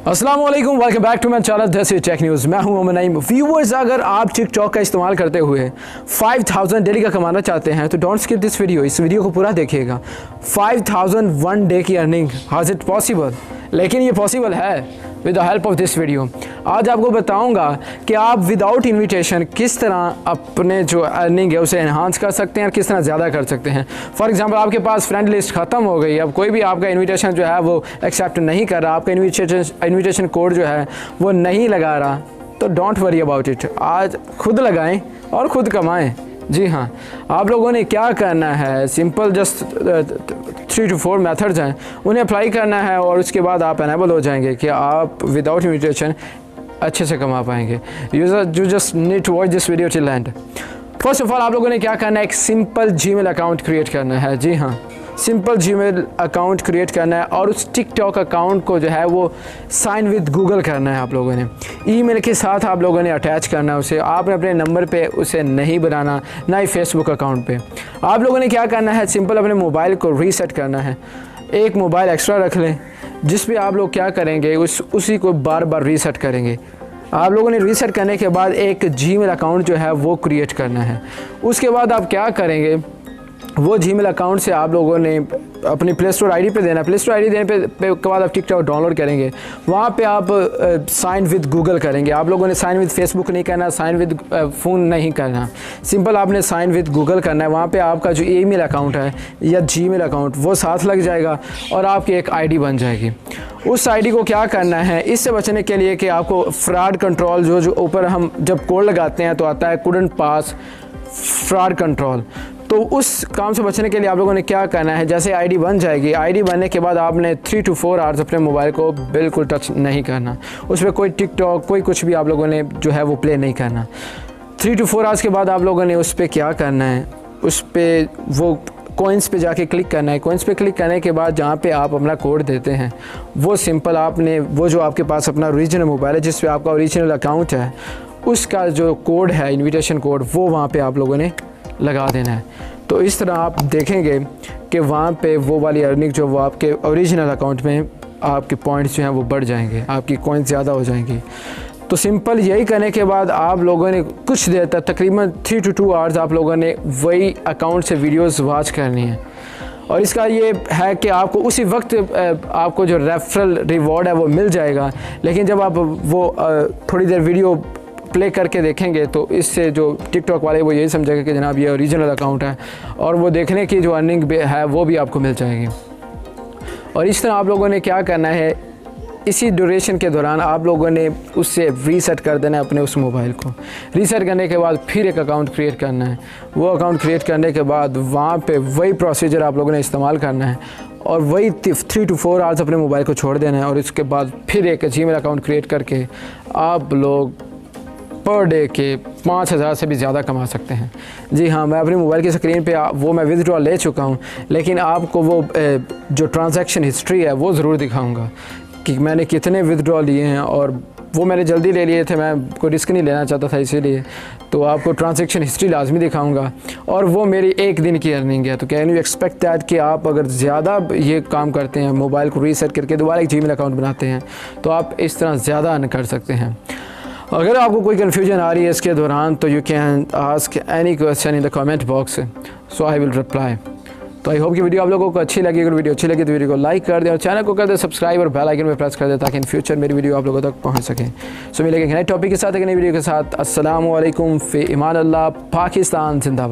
अस्सलाम वालेकुम, welcome back to my channel Desi tech news. मैं हूं नईम। व्यूअर्स, अगर आप टिकटॉक का इस्तेमाल करते हुए 5000 डेली का कमाना चाहते हैं तो डोंट स्किप दिस वीडियो। इस वीडियो को पूरा देखिएगा। 5000 वन डे की अर्निंग, हाज इट पॉसिबल? लेकिन ये पॉसिबल है with the help of this video. आज आपको बताऊंगा कि आप विदाउट इन्विटेशन किस तरह अपने जो अर्निंग है उसे एनहांस कर सकते हैं और किस तरह ज़्यादा कर सकते हैं। फॉर एग्जांपल, आपके पास फ्रेंड लिस्ट ख़त्म हो गई, अब कोई भी आपका इन्विटेशन जो है वो एक्सेप्ट नहीं कर रहा, आपका इन्विटेशन कोड जो है वो नहीं लगा रहा, तो डोंट वरी अबाउट इट। आज खुद लगाएं और ख़ुद कमाएं। जी हाँ, आप लोगों ने क्या करना है, सिंपल जस्ट 3 to 4 मेथड्स हैं, उन्हें अप्लाई करना है और उसके बाद आप एनेबल हो जाएंगे कि आप विदाउट इन्विटेशन अच्छे से कमा पाएंगे। You just need to watch this video till end. First of all, आप लोगों ने क्या करना है, एक सिंपल जीमेल अकाउंट क्रिएट करना है। जी हाँ, सिंपल जीमेल अकाउंट क्रिएट करना है और उस टिकटॉक अकाउंट को जो है वो साइन विद गूगल करना है। आप लोगों ने ईमेल के साथ आप लोगों ने अटैच करना है उसे। आपने अपने नंबर पे उसे नहीं बनाना, ना ही फेसबुक अकाउंट पे। आप लोगों ने क्या करना है, सिंपल अपने मोबाइल को रीसेट करना है। एक मोबाइल एक्स्ट्रा रख लें जिस पे आप लोग क्या करेंगे, उसी को बार बार रीसेट करेंगे। आप लोगों ने रीसेट करने के बाद एक जीमेल अकाउंट जो है वो क्रिएट करना है। उसके बाद आप क्या करेंगे, वो जीमेल अकाउंट से आप लोगों ने अपनी प्ले स्टोर आईडी पे देना है। प्ले स्टोर आईडी देने पे के बाद आप टिकटॉक डाउनलोड करेंगे। वहाँ पे आप साइन विद गूगल करेंगे। आप लोगों ने साइन विद फेसबुक नहीं करना, साइन विद फ़ोन नहीं करना, सिंपल आपने साइन विद गूगल करना है। वहाँ पे आपका जो ईमेल अकाउंट है या जीमेल अकाउंट वो साथ लग जाएगा और आपकी एक आईडी बन जाएगी। उस आईडी को क्या करना है, इससे बचने के लिए कि आपको फ्रॉड कंट्रोल जो ऊपर हम जब कोड लगाते हैं तो आता है कुडंट पास फ्रॉड कंट्रोल, तो उस काम से बचने के लिए आप लोगों ने क्या करना है, जैसे आईडी बन जाएगी, आईडी बनने के बाद आपने 3 to 4 आवर्स अपने मोबाइल को बिल्कुल टच नहीं करना। उस पर कोई टिकटॉक कोई कुछ भी आप लोगों ने जो है वो प्ले नहीं करना। 3 to 4 आवर्स के बाद आप लोगों ने उस पर क्या करना है, उस पर वो कॉइन्स पे जाके क्लिक करना है। कॉइन्स पे क्लिक करने के बाद जहाँ पे आप अपना कोड देते हैं वो सिंपल आपने वो जो आपके पास अपना ओरिजिनल मोबाइल है जिस पे आपका ओरिजिनल अकाउंट है उसका जो कोड है, इन्विटेशन कोड, वो वहाँ पे आप लोगों ने लगा देना है। तो इस तरह आप देखेंगे कि वहाँ पे वो वाली अर्निंग जो वो आपके ओरिजिनल अकाउंट में आपके पॉइंट्स जो हैं वो बढ़ जाएंगे, आपकी कॉइन्स ज़्यादा हो जाएंगी। तो सिंपल यही करने के बाद आप लोगों ने कुछ देर तक तकरीबन 3 to 2 आवर्स आप लोगों ने वही अकाउंट से वीडियोस वॉच करनी है। और इसका ये है कि आपको उसी वक्त आपको जो रेफरल रिवॉर्ड है वो मिल जाएगा। लेकिन जब आप वो थोड़ी देर वीडियो प्ले करके देखेंगे तो इससे जो टिकटॉक वाले वो यही समझेगा कि जनाब ये ओरिजिनल अकाउंट है और वो देखने की जो अर्निंग है वो भी आपको मिल जाएगी। और इस तरह आप लोगों ने क्या करना है, इसी ड्यूरेशन के दौरान आप लोगों ने उससे रीसेट कर देना है अपने उस मोबाइल को। रीसेट करने के बाद फिर एक अकाउंट क्रिएट करना है। वो अकाउंट क्रिएट करने के बाद वहाँ पे वही प्रोसीजर आप लोगों ने इस्तेमाल करना है और वही 3 to 4 आवर्स अपने मोबाइल को छोड़ देना है। और उसके बाद फिर एक जीमेल अकाउंट क्रिएट करके आप लोग पर डे के 5000 से भी ज़्यादा कमा सकते हैं। जी हाँ, मैं अपनी मोबाइल की स्क्रीन पे वो मैं विथड्रॉ ले चुका हूँ, लेकिन आपको वो जो ट्रांजैक्शन हिस्ट्री है वो ज़रूर दिखाऊंगा कि मैंने कितने विथड्रॉ लिए हैं। और वो मैंने जल्दी ले लिए थे, मैं कोई रिस्क नहीं लेना चाहता था, इसीलिए तो आपको ट्रांजैक्शन हिस्ट्री लाजमी दिखाऊंगा। और वो मेरी एक दिन की अर्निंग है। तो कैन यू एक्सपेक्ट दैट कि आप अगर ज़्यादा ये काम करते हैं, मोबाइल को रीसेट करके दोबारा एक जीमेल अकाउंट बनाते हैं, तो आप इस तरह ज़्यादा अर्न कर सकते हैं। अगर आपको कोई कन्फ्यूजन आ रही है इसके दौरान तो you can ask any question in the comment box, so I will reply. तो आई होप कि वीडियो आप लोगों को अच्छी लगी। अगर वीडियो अच्छी लगी तो वीडियो को लाइक कर दें और चैनल को कर दें सब्सक्राइब और बेल आइकन पे प्रेस कर दें ताकि इन फ्यूचर मेरी वीडियो आप लोगों तक पहुंच सके। सो मिलेंगे नए टॉपिक के साथ, एक नई वीडियो के साथ। अस्सलाम वालेकुम, फ़ी इमान अल्लाह, पाकिस्तान जिंदाबाद।